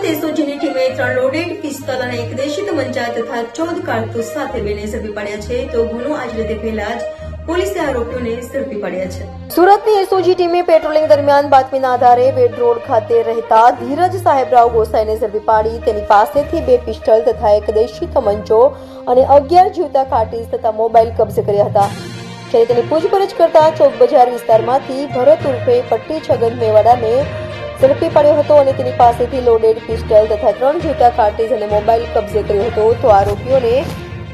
એસઓજીની ટીમે 3 loaded pistol અને એક દેશી તમંચા તથા 14 કારતૂસ સાથે બેને ઝડપી પાડ્યા છે તો ગુનો આચરે તે પહેલા જ પોલીસે આરોપીઓને ઝડપી પાડ્યા છે। સુરતની એસઓજી ટીમે પેટ્રોલિંગ દરમિયાન બાતમીના આધારે વેડ રોડ ખાતે રહેતા ધીરજ સાહેબરાવ ગોસાઈને ઝડપી પાડી તેની પાસેથી 2 પિસ્તોલ તથા એક દેશી તમંચો અને 11 જીવતા કાર્ટીજ તથા મોબાઈલ કબજે કર્યા હતા। જ્યારે તેની પૂછપરછ કરતા ચોક બજાર વિસ્તારમાંથી ભરત ઉર્ફે પટ્ટી છગન મેવાડાને ઝડપી પાડ્યો હતો અને તેની પાસેથી લોડેડ પિસ્તોલ તથા 3 જીવતા કાર્ટીજ અને મોબાઈલ કબજે કર્યો હતો તો આરોપીઓને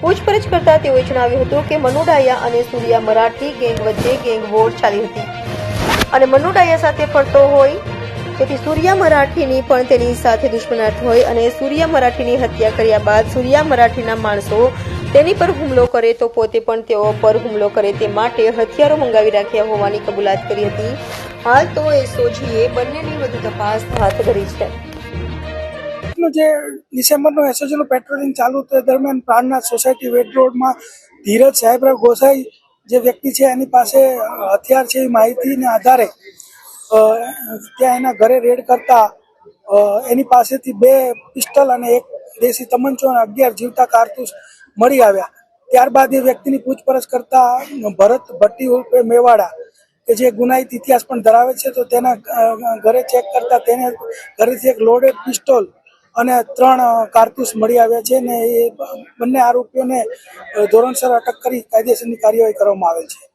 પૂછપરછ કરતા તેઓએ જણાવ્યું હતું કે મનુ ડાયા અને સૂર્યા મરાઠી ગેંગ વચ્ચે ગેંગ વોર ચાલી હતી અને મનુ ડાયા સાથે ફરતો હોય તેથી સૂર્યા મરાઠીની પણ તેની સાથે દુશ્મનાટ હોય અને સૂર્યા મરાઠીની હત્યા કર્યા બાદ સૂર્યા મરાઠીના માણસો તેની પર હુમલો કરે તો પોતે પણ તેઓ પર હુમલો કરે તે માટે હથિયારો મંગાવી રાખ્યા હોવાની કબૂલાત કરી હતી। હાલ તો એસઓજીએ બંનેની વધુ તપાસ હાથ ધરી છે। જે ડિસેમ્બરનો એસઓજીનું પેટ્રોલિંગ ચાલુ હતું એ દરમિયાન પ્રાણનાથ સોસાયટી વેડ રોડમાં ધીરજ સાહેબરાવ ગોસાઈ જે વ્યક્તિ છે એની પાસે હથિયાર છે એ માહિતીને આધારે ત્યાં એના ઘરે રેડ કરતા એની પાસેથી 2 પિસ્તોલ અને એક દેશી તમંચો અને 11 જીવતા કારતૂસ મળી આવ્યા। ત્યારબાદ એ વ્યક્તિની પૂછપરછ કરતા ભરત ભટ્ટી ઉર્ફે મેવાડા કે જે ગુનાહિત ઇતિહાસ પણ ધરાવે છે તો તેના ઘરે ચેક કરતા તેને ઘરેથી એક લોડેડ પિસ્તોલ અને 3 કારતૂસ મળી આવ્યા છે ને એ બંને આરોપીઓને ધોરણસર અટક કરી કાયદેસરની કાર્યવાહી કરવામાં આવેલ છે।